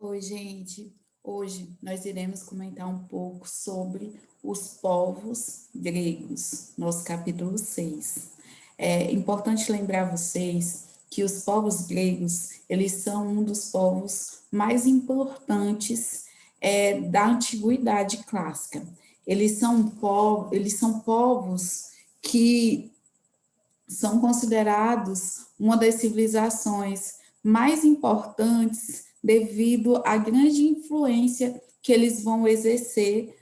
Oi, gente. Hoje nós iremos comentar um pouco sobre os povos gregos, nosso capítulo 6. É importante lembrar vocês que os povos gregos, eles são um dos povos mais importantes da antiguidade clássica. Eles são povos que são considerados uma das civilizações mais importantes devido à grande influência que eles vão exercer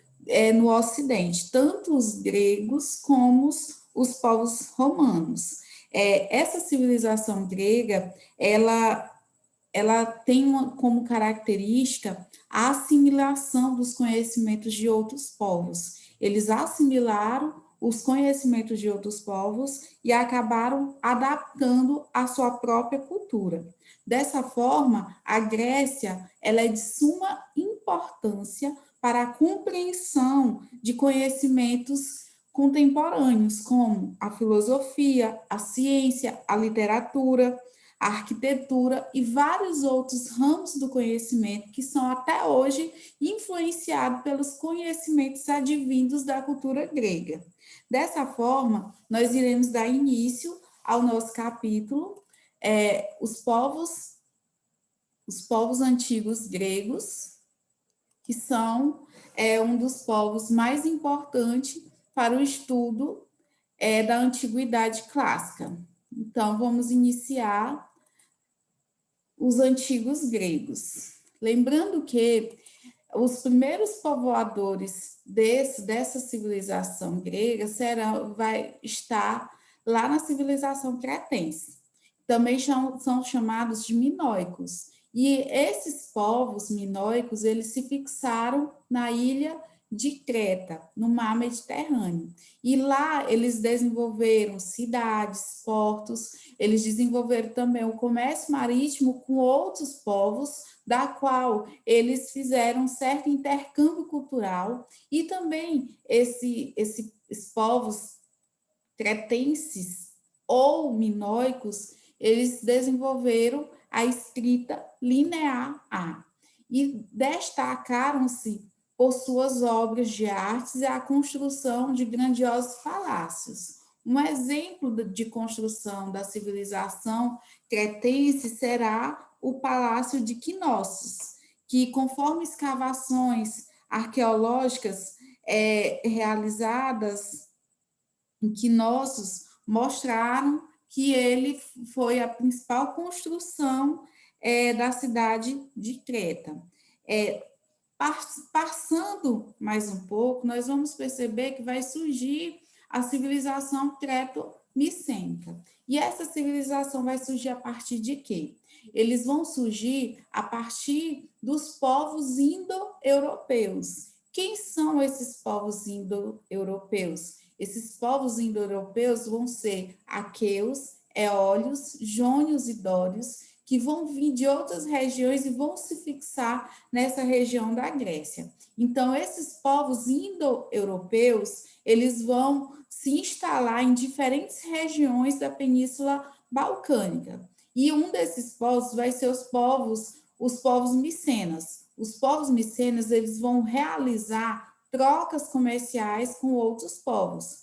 no Ocidente, tanto os gregos como os povos romanos. Essa civilização grega, ela tem como característica a assimilação dos conhecimentos de outros povos. Eles assimilaram os conhecimentos de outros povos e acabaram adaptando a sua própria cultura. Dessa forma, a Grécia ela é de suma importância para a compreensão de conhecimentos contemporâneos, como a filosofia, a ciência, a literatura, a arquitetura e vários outros ramos do conhecimento que são até hoje influenciados pelos conhecimentos advindos da cultura grega. Dessa forma, nós iremos dar início ao nosso capítulo, os povos antigos gregos, que são um dos povos mais importantes para o estudo da antiguidade clássica. Então, vamos iniciar os antigos gregos. Lembrando que os primeiros povoadores dessa civilização grega vai estar lá na civilização cretense. Também são chamados de minoicos. E esses povos minoicos, eles se fixaram na ilha de Creta, no mar Mediterrâneo. E lá eles desenvolveram cidades, portos, eles desenvolveram também o comércio marítimo com outros povos, da qual eles fizeram um certo intercâmbio cultural, e também esses povos cretenses ou minoicos, eles desenvolveram a escrita linear A e destacaram-se por suas obras de artes e a construção de grandiosos palácios. Um exemplo de construção da civilização cretense será o Palácio de Knossos, que, conforme escavações arqueológicas realizadas em Knossos, mostraram que ele foi a principal construção da cidade de Creta. Passando mais um pouco, nós vamos perceber que vai surgir a civilização creto-micênica. E essa civilização vai surgir a partir de quê? Eles vão surgir a partir dos povos indo-europeus. Quem são esses povos indo-europeus? Esses povos indo-europeus vão ser aqueus, eólios, jônios e dórios, que vão vir de outras regiões e vão se fixar nessa região da Grécia. Então, esses povos indo-europeus, eles vão se instalar em diferentes regiões da Península Balcânica. E um desses povos vai ser os povos micenas. Os povos micenas, eles vão realizar trocas comerciais com outros povos.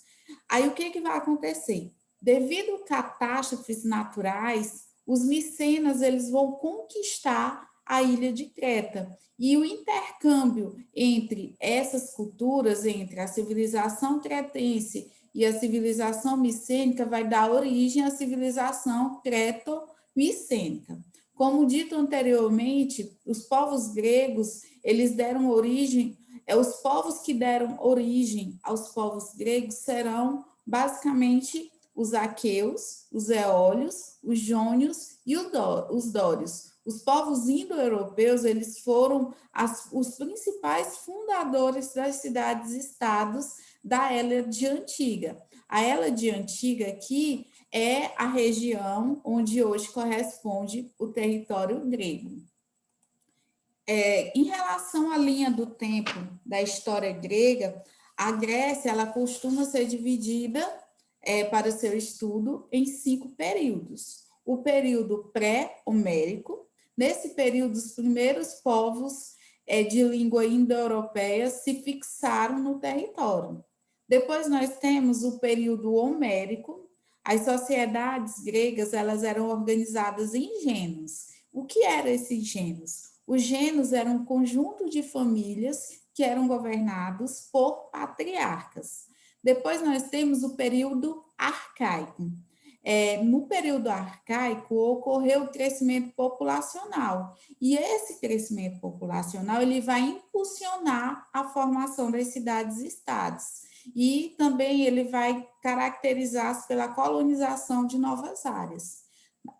Aí, o que vai acontecer? Devido a catástrofes naturais, os micenas eles vão conquistar a ilha de Creta. E o intercâmbio entre essas culturas, entre a civilização cretense e a civilização micênica, vai dar origem à civilização creto-micênica. Como dito anteriormente, os povos gregos, eles deram origem, os povos que deram origem aos povos gregos serão basicamente os aqueus, os eólios, os jônios e os dórios. Os povos indo-europeus, eles foram os principais fundadores das cidades-estados da Hélade Antiga. A Hélade Antiga aqui é a região onde hoje corresponde o território grego. Em relação à linha do tempo da história grega, a Grécia ela costuma ser dividida para o seu estudo em 5 períodos. O período pré-homérico, Nesse período, os primeiros povos de língua indo-europeia se fixaram no território. Depois nós temos o período homérico. As sociedades gregas, elas eram organizadas em gênos. O que eram esses gênos? Os gênos eram um conjunto de famílias que eram governados por patriarcas. Depois nós temos o período arcaico. No período arcaico ocorreu o crescimento populacional e esse crescimento populacional ele vai impulsionar a formação das cidades-estados e também ele vai caracterizar-se pela colonização de novas áreas.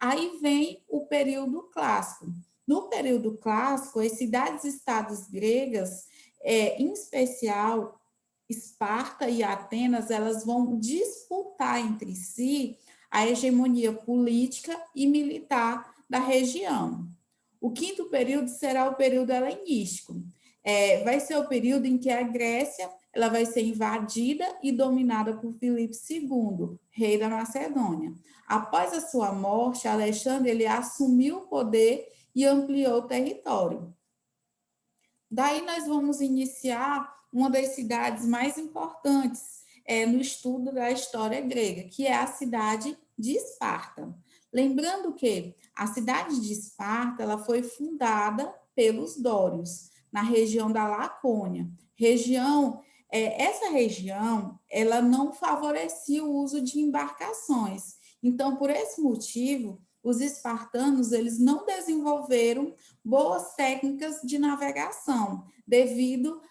Aí vem o período clássico. No período clássico, as cidades-estados gregas, em especial Esparta e Atenas, elas vão disputar entre si a hegemonia política e militar da região. O quinto período será o período helenístico. Vai ser o período em que a Grécia ela vai ser invadida e dominada por Filipe II, rei da Macedônia. Após a sua morte, Alexandre ele assumiu o poder e ampliou o território. Daí nós vamos iniciar uma das cidades mais importantes no estudo da história grega, que é a cidade de Esparta. Lembrando que a cidade de Esparta ela foi fundada pelos dórios, na região da Lacônia. Essa região ela não favorecia o uso de embarcações. Então, por esse motivo, os espartanos eles não desenvolveram boas técnicas de navegação, devido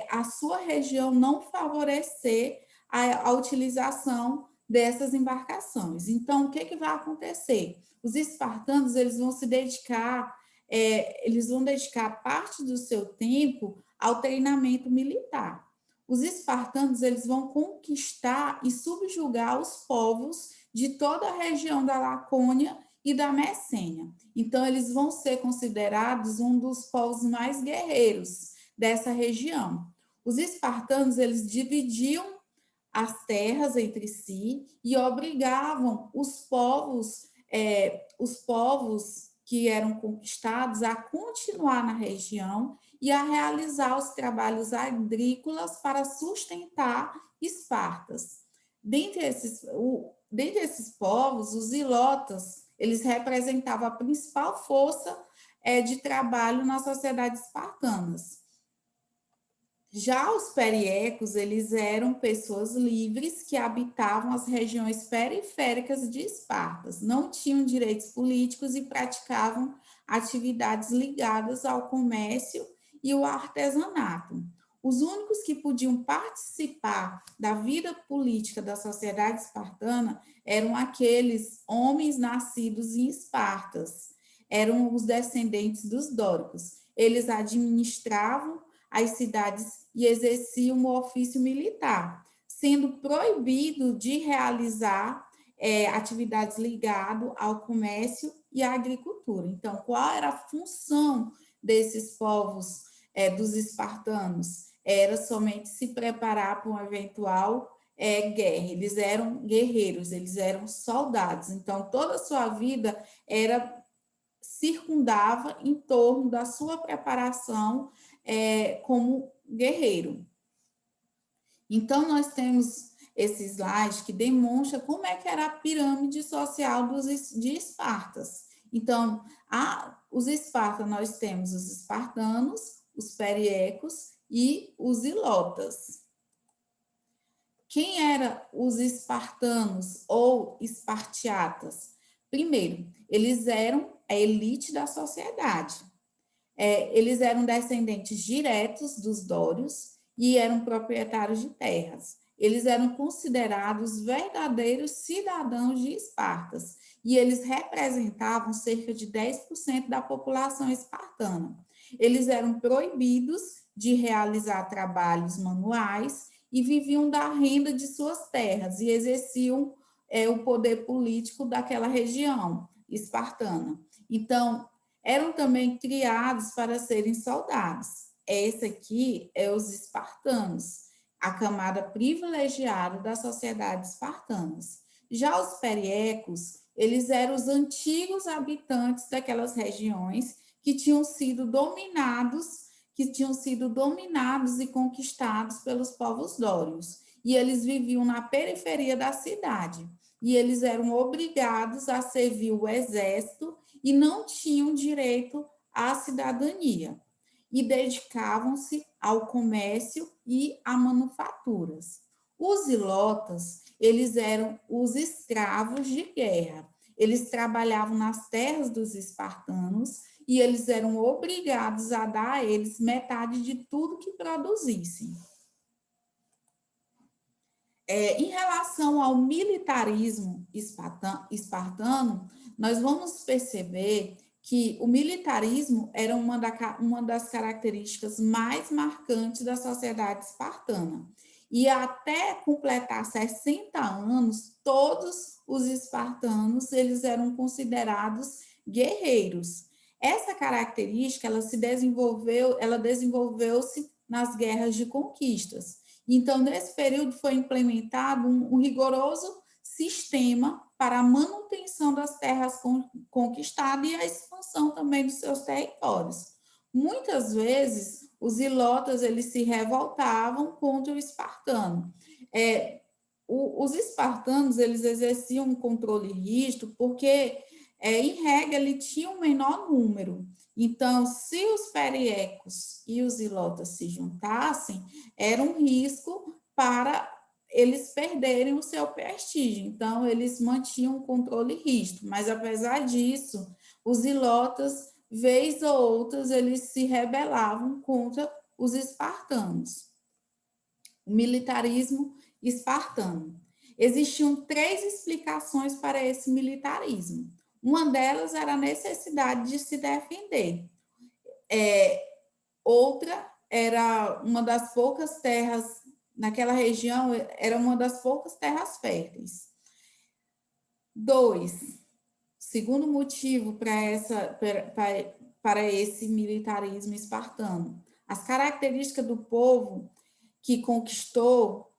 a sua região não favorecer a utilização dessas embarcações. Então, o que vai acontecer? Os espartanos eles vão se dedicar, eles vão dedicar parte do seu tempo ao treinamento militar. Os espartanos eles vão conquistar e subjugar os povos de toda a região da Lacônia e da Messênia. Então, eles vão ser considerados um dos povos mais guerreiros dessa região. Os espartanos eles dividiam as terras entre si e obrigavam os povos que eram conquistados a continuar na região e a realizar os trabalhos agrícolas para sustentar Espartas. Dentre esses povos, os ilotas, eles representavam a principal força de trabalho nas sociedades espartanas. Já os periecos, eles eram pessoas livres que habitavam as regiões periféricas de Esparta, não tinham direitos políticos e praticavam atividades ligadas ao comércio e ao artesanato. Os únicos que podiam participar da vida política da sociedade espartana eram aqueles homens nascidos em Espartas, eram os descendentes dos dóricos. Eles administravam as cidades e exerciam o ofício militar, sendo proibido de realizar atividades ligadas ao comércio e à agricultura. Então, qual era a função desses povos dos espartanos? Era somente se preparar para uma eventual guerra. Eles eram guerreiros, eles eram soldados. Então, toda a sua vida circundava em torno da sua preparação como guerreiro. Então, nós temos esse slide que demonstra como é que era a pirâmide social de Espartas. Então, os Espartas, nós temos os espartanos, os periecos e os ilotas. Quem eram os espartanos ou espartiatas? Primeiro, eles eram a elite da sociedade. Eles eram descendentes diretos dos dórios e eram proprietários de terras. Eles eram considerados verdadeiros cidadãos de Espartas e eles representavam cerca de 10% da população espartana. Eles eram proibidos de realizar trabalhos manuais e viviam da renda de suas terras e exerciam o poder político daquela região espartana. Então, eram também criados para serem soldados. Esse aqui é os espartanos, a camada privilegiada da sociedade espartana. Já os periecos, eles eram os antigos habitantes daquelas regiões que tinham sido dominados e conquistados pelos povos dórios. E eles viviam na periferia da cidade. E eles eram obrigados a servir o exército e não tinham direito à cidadania. E dedicavam-se ao comércio e a manufaturas. Os ilotas, eles eram os escravos de guerra. Eles trabalhavam nas terras dos espartanos e eles eram obrigados a dar a eles metade de tudo que produzissem. Em relação ao militarismo espartano, nós vamos perceber que o militarismo era uma das características mais marcantes da sociedade espartana. E até completar 60 anos, todos os espartanos eles eram considerados guerreiros. Essa característica ela desenvolveu-se nas guerras de conquistas. Então, nesse período foi implementado um rigoroso sistema para a manutenção das terras conquistadas e a expansão também dos seus territórios. Muitas vezes, os ilotas eles se revoltavam contra o espartano. Os espartanos eles exerciam um controle rígido porque, em regra, ele tinha um menor número. Então, se os periecos e os ilotas se juntassem, era um risco para eles perderem o seu prestígio. Então, eles mantinham um controle rígido. Mas, apesar disso, os ilotas, vez ou outras, eles se rebelavam contra os espartanos. O militarismo espartano. Existiam 3 explicações para esse militarismo. Uma delas era a necessidade de se defender. Outra era uma das poucas terras, naquela região, era uma das poucas terras férteis. 2, segundo motivo para esse militarismo espartano. As características do povo que conquistou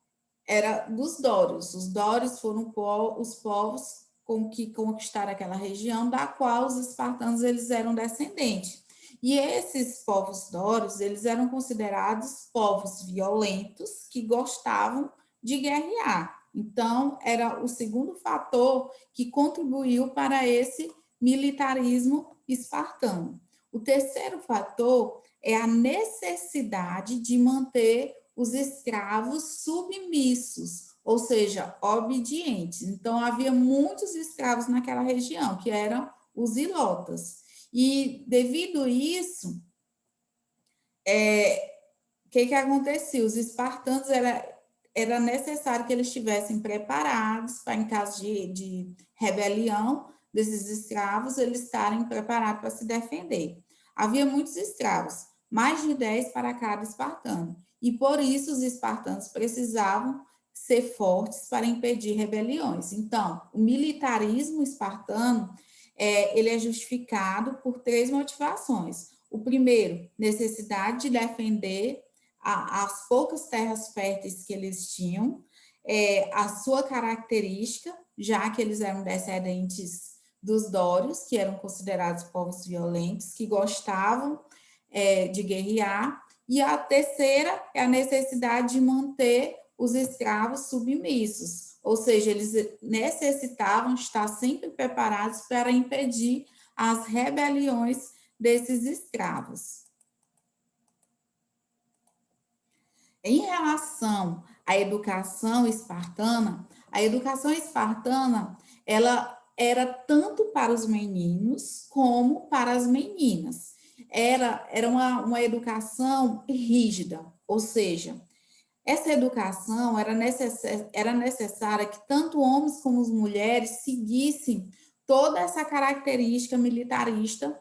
era dos dórios. Os dórios foram os povos que conquistaram aquela região, da qual os espartanos eles eram descendentes. E esses povos dórios, eles eram considerados povos violentos que gostavam de guerrear. Então, era o segundo fator que contribuiu para esse militarismo espartano. O terceiro fator é a necessidade de manter os escravos submissos, ou seja, obedientes. Então, havia muitos escravos naquela região, que eram os ilotas. E, devido a isso, o que acontecia? Os espartanos, era necessário que eles estivessem preparados para, em caso de rebelião desses escravos, eles estarem preparados para se defender. Havia muitos escravos, mais de 10 para cada espartano. E, por isso, os espartanos precisavam ser fortes para impedir rebeliões. Então, o militarismo espartano, ele é justificado por 3 motivações. O primeiro, necessidade de defender as poucas terras férteis que eles tinham, a sua característica, já que eles eram descendentes dos dórios, que eram considerados povos violentos, que gostavam de guerrear, e a terceira é a necessidade de manter os escravos submissos, ou seja, eles necessitavam estar sempre preparados para impedir as rebeliões desses escravos. Em relação à educação espartana, ela era tanto para os meninos como para as meninas. Era uma educação rígida, ou seja, essa educação era necessária que tanto homens como as mulheres seguissem toda essa característica militarista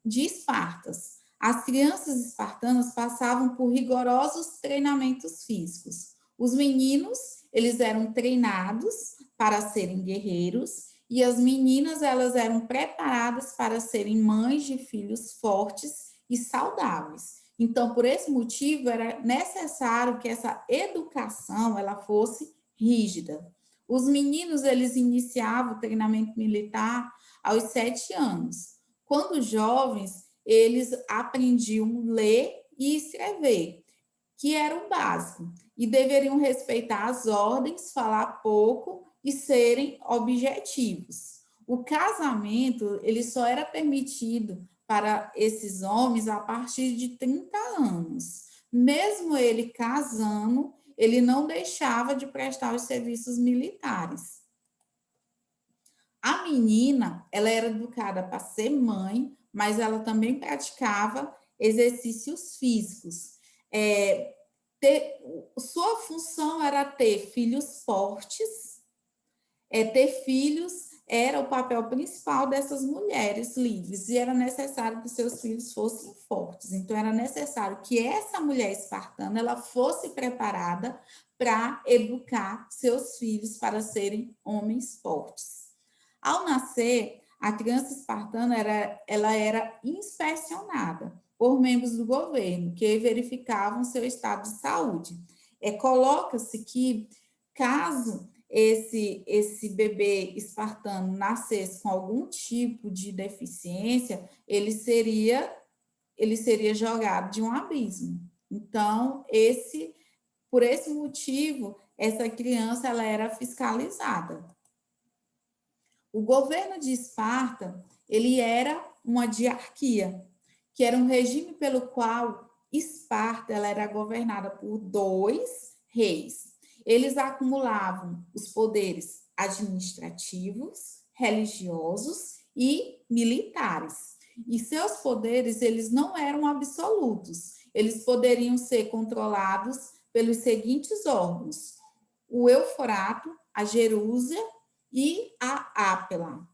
de Espartas. As crianças espartanas passavam por rigorosos treinamentos físicos. Os meninos, eles eram treinados para serem guerreiros e as meninas, elas eram preparadas para serem mães de filhos fortes e saudáveis. Então, por esse motivo, era necessário que essa educação ela fosse rígida. Os meninos, eles iniciavam o treinamento militar aos 7 anos. Quando jovens, eles aprendiam a ler e escrever, que era o básico, e deveriam respeitar as ordens, falar pouco e serem objetivos. O casamento, ele só era permitido para esses homens a partir de 30 anos. Mesmo ele casando, ele não deixava de prestar os serviços militares. A menina, ela era educada para ser mãe, mas ela também praticava exercícios físicos. Sua função era ter filhos fortes, ter filhos era o papel principal dessas mulheres livres, e era necessário que seus filhos fossem fortes. Então, era necessário que essa mulher espartana ela fosse preparada para educar seus filhos para serem homens fortes. Ao nascer, a criança espartana ela era inspecionada por membros do governo, que verificavam seu estado de saúde. Coloca-se que, caso esse bebê espartano nascesse com algum tipo de deficiência, ele seria jogado de um abismo. Então, por esse motivo, essa criança ela era fiscalizada. O governo de Esparta, ele era uma diarquia, que era um regime pelo qual Esparta ela era governada por 2 reis. Eles acumulavam os poderes administrativos, religiosos e militares. E seus poderes, eles não eram absolutos. Eles poderiam ser controlados pelos seguintes órgãos: o Eufrato, a Jerúsia e a Ápela.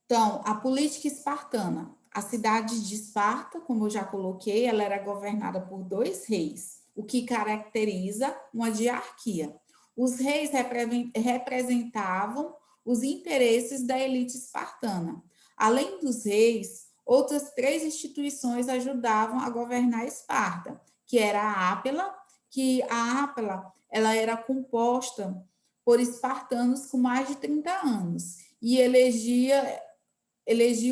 Então, a política espartana. A cidade de Esparta, como eu já coloquei, ela era governada por 2 reis, o que caracteriza uma diarquia. Os reis representavam os interesses da elite espartana. Além dos reis, outras 3 instituições ajudavam a governar Esparta, que era a Ápela, ela era composta por espartanos com mais de 30 anos e elegia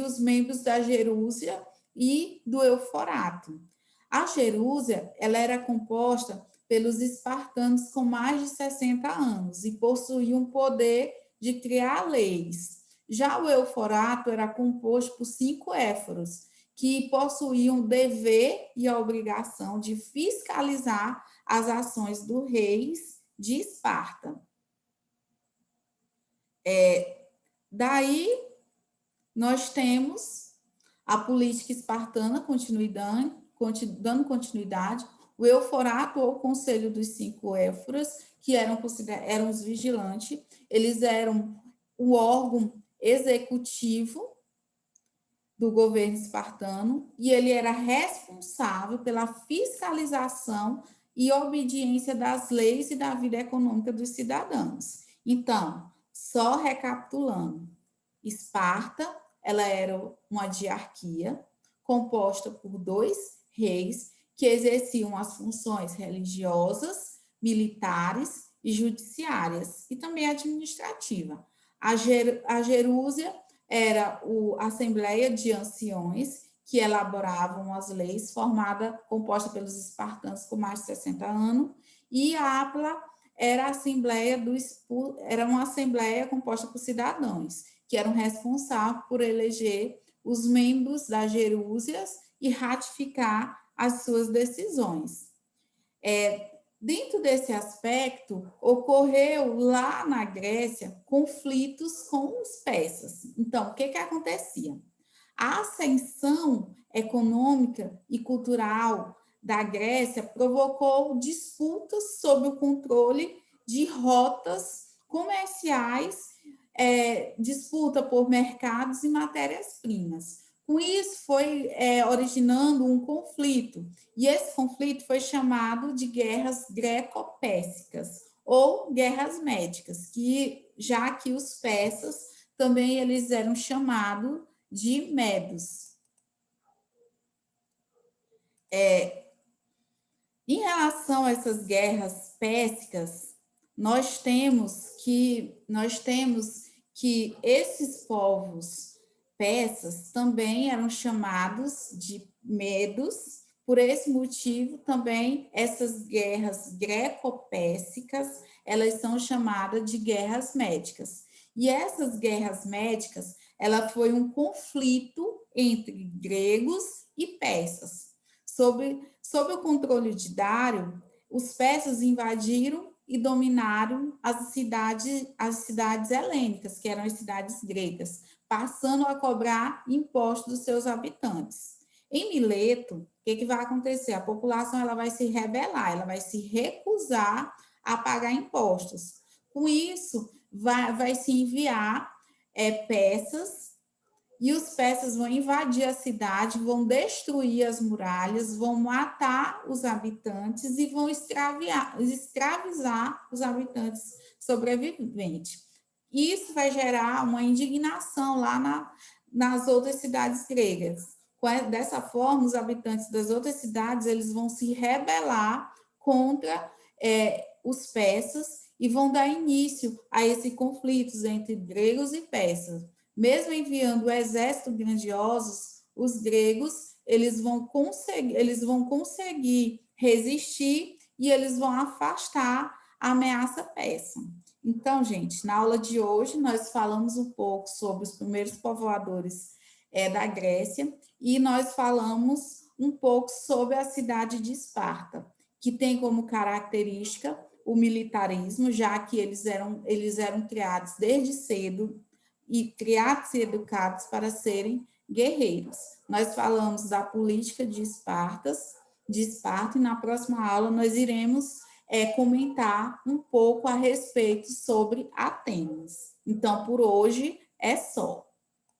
os membros da Jerúsia e do Eufrato. A Jerúsia ela era composta pelos espartanos com mais de 60 anos e possuía um poder de criar leis. Já o Eufrato era composto por 5 éforos, que possuíam o dever e a obrigação de fiscalizar as ações dos reis de Esparta. Daí, nós temos a política espartana dando continuidade, o Eufrato, ou Conselho dos 5 éforas, que eram os vigilantes, eles eram o órgão executivo do governo espartano, e ele era responsável pela fiscalização e obediência das leis e da vida econômica dos cidadãos. Então, só recapitulando, Esparta, ela era uma diarquia composta por 2 reis que exerciam as funções religiosas, militares e judiciárias, e também administrativa. A Jerúsia era a Assembleia de Anciões, que elaboravam as leis, composta pelos espartanos com mais de 60 anos, e a Ápila era uma assembleia composta por cidadãos, que eram responsáveis por eleger os membros das Jerúsias e ratificar as suas decisões. Dentro desse aspecto, ocorreu lá na Grécia conflitos com os persas. Então, o que acontecia? A ascensão econômica e cultural da Grécia provocou disputas sobre o controle de rotas comerciais, disputa por mercados e matérias-primas. Com isso, foi originando um conflito, e esse conflito foi chamado de guerras greco-pérsicas, ou guerras médicas, já que os persas também eles eram chamados de medos. Em relação a essas guerras pérsicas, nós temos que esses povos persas também eram chamados de medos. Por esse motivo, também essas guerras greco-pérsicas, elas são chamadas de guerras médicas. E essas guerras médicas, ela foi um conflito entre gregos e persas. Sob o controle de Dário, os persas invadiram e dominaram as cidades helênicas, que eram as cidades gregas, passando a cobrar impostos dos seus habitantes. Em Mileto, o que vai acontecer? A população ela vai se rebelar, ela vai se recusar a pagar impostos. Com isso, vai se enviar peças, e os persas vão invadir a cidade, vão destruir as muralhas, vão matar os habitantes e vão escravizar os habitantes sobreviventes. Isso vai gerar uma indignação lá nas outras cidades gregas. Dessa forma, os habitantes das outras cidades eles vão se rebelar contra os persas e vão dar início a esses conflitos entre gregos e persas. Mesmo enviando exércitos grandiosos, os gregos eles vão conseguir resistir e eles vão afastar a ameaça persa. Então, gente, na aula de hoje nós falamos um pouco sobre os primeiros povoadores da Grécia e nós falamos um pouco sobre a cidade de Esparta, que tem como característica o militarismo, já que eles eram criados desde cedo e criados e educados para serem guerreiros. Nós falamos da política de Esparta, e na próxima aula nós iremos comentar um pouco a respeito sobre Atenas. Então, por hoje é só.